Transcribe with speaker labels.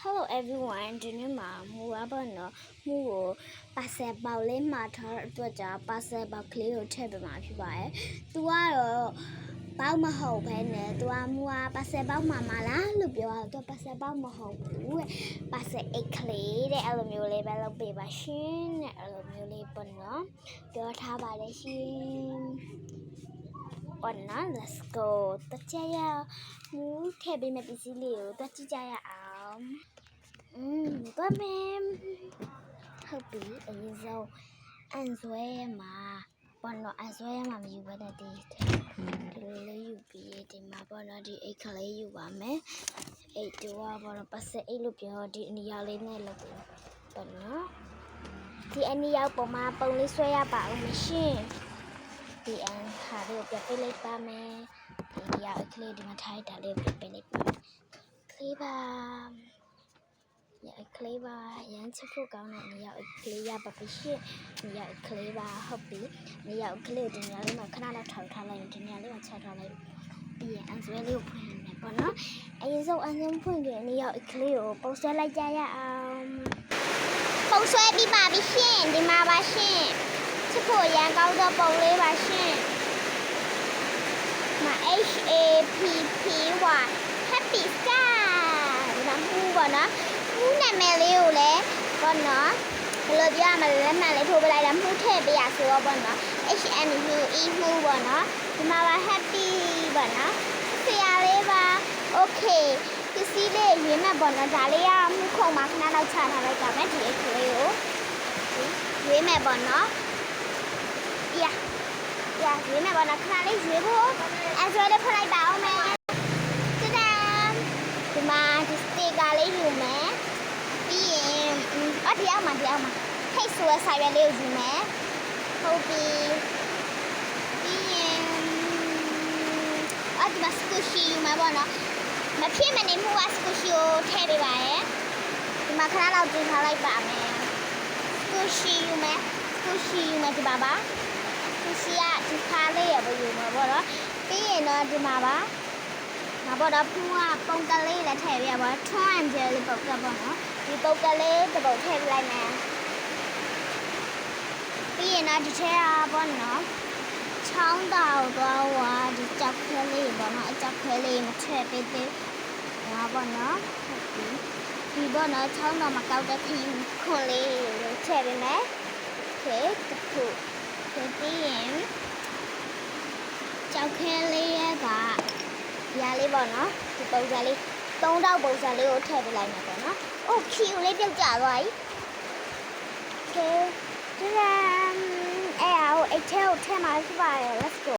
Speaker 1: Hello everyone ဒီနေ့မှာမူပါပေါ့နော်မူကိုပါဆယ်ပေါက်လေးမှာထားတဲ့အတွက်ကြောင့်ပါဆယ်ပေါက်ကလေးကိုထည့်ပေးမှာဖြစ်ပါတယ်။ तू ကတော့ပေါက်မဟုတ်ဘဲနဲ့ तू ကမူကပါဆယ်ပေါက်မှာမလားလို့ပြောတာ तू ပါဆယ်ပေါက်မဟုတ်ဘူးတဲ့။ပါဆယ်အိတ်ကလေးတဲ့အဲ့လိုမျိုးလေးပဲလုပ်ပေးပါရှင်တဲ့အဲ့လိုမျိုးလေးပေါ့နော်။ပြောထားပါတယ်ရှင်။ Alright, let's go. တကြရမူထည့်ပေးမယ့်ပစ္စည်းလေးကိုတွက်ကြည့်ကြရအောင်။သွားမယ်။ဟုတ်ပြီအရင်ဆုံးအန်ဆွဲမှာပေါ့နော်အန်ဆွဲမှာမယူဘဲနဲ့ဒီလိုလေးယူပြီးဒီမှာပေါ့နော်ဒီအိတ်ကလေးယူပါမယ်။အိတ်တော့ပေါ့နော်ပတ်စက်အိတ်လို့ပြောဒီအနီရောင်လေးနဲ့လုပ်ပြီးပေါ့နော်။ဒီအနီရောင်ပေါ်မှာပုံလေးဆွဲရပါဦးမရှင်။ဒီအန်ဟာလေးကိုပြပေးလိုက်ပါမယ်ဒီရအခလေးဒီမှာထားတာလေးကိုပြပေးလိုက်ပါခလေးပါရအခလေးပါရမ်းချစ်ဖို့ကောင်းတဲ့နေရာအခလေးရပါပြီရှင့်နေရာအခလေးပါဟုတ်ပြီနေရာအခလေးကိုဒီနေရာလေးမှာခဏလောက်ထောက်ထားလိုက်ဒီနေရာလေးမှာချက်ထားလိုက်ပြီးရင်အန်ဆွဲလေးကိုဖွင့်နေပေါ့နော်အရင်ဆုံးအန်ဆုံးဖွင့်ကြနေရာအခလေးကိုပုံဆွဲလိုက်ကြရအောင်ပုံဆွဲပြီးပါပြီရှင့်ဒီမှာပါရှင့်ချစ်ဖို့ရန်ကောင်းသောပုံလေးပါရှင့်မ HAPPY Happy Sky ဒါမှမဟုတ်ပါနော်မှုနာမည်လေးကိုလည်းပေါ့နော်ဘယ်လိုပြောရမလဲလက်မှတ်လေးထိုးပေးလိုက်တာမှုထည့်ပေးရဆိုတော့ပေါ့နော် HNUE မှုပေါ့နော်ဒီမှာပါ Happy ပေါ့နော်ဆရာလေးပါ Okay ပစ္စည်းလေးရွေးမဲ့ပေါ့နော်ဒါလေးကမှုခုံမှာခဏတော့ချထားလိုက်ကြမယ်ဒီအခလေးကိုရွေးမဲ့ပေါ့နော်ရရွေးမဲ့ပေါ့နော်ခဏလေးရွေးဖို့အဲဆိုတော့ဖလိုက်ပါအောင်မယ်တဒမ်ဒီမှာဒီစတစ်ကာလေးယူမယ်ပြီးရင်ဒီအောက်မှာဟိတ်ဆိုရဆိုင်ရလေးကိုယူမယ်ဟုတ်ပြီပြီးရင်ဒီမှာစကူရှီယူမယ်ပေါ့နော်မဖြစ်မနေမှုကစကူရှီကိုထည့်ပေးပါရဲ့ဒီမှာခဏလောက်ကြည့်ထားလိုက်ပါမယ်စကူရှီယူမယ်ဒီပါပါစကူရှီကဒီခါလေးရဖို့ယူမှာပေါ့နော်ပြီးရင်တော့ဒီမှာပါမပေါ်တော့ဖူးကပုံကလေးလည်းထည့်ပြပါထွန်းအန်ဂျယ်လေးပုတ်ကပေါ့နော်ဒီပုတ်ကလေးတစ်ပုတ်ထည့်ပြလိုက်မယ်ပြီးရင်တော့ဒီထဲကပေါ့နော်ချောင်းတောက်သွားဟွာဒီကြောက်ခဲလေးပေါ့နော်အကြောက်ခဲလေးမထည့်ပေးသေးဒါပေါ့နော်ဟုတ်ပြီဒီပေါ့နော်ချောင်းတောက်မှာကောက်တဲ့ခင်းခွန်လေးကိုထည့်ပေးမယ်โอเคတစ်ခုပြီးရင်ကြောက်ခဲလေးကရလေးပေါ့နော်ဒီပုံစံလေး၃တောက်ပုံစံလေးကိုထည့်ပေးလိုက်မှာပေါ့နော်အိုးခီကိုလေးပြုတ်ကျသွားပြီโอเคဒီအဲ့အိတ်ထဲကိုထည့်မှာဖြစ်ပါတယ် let's go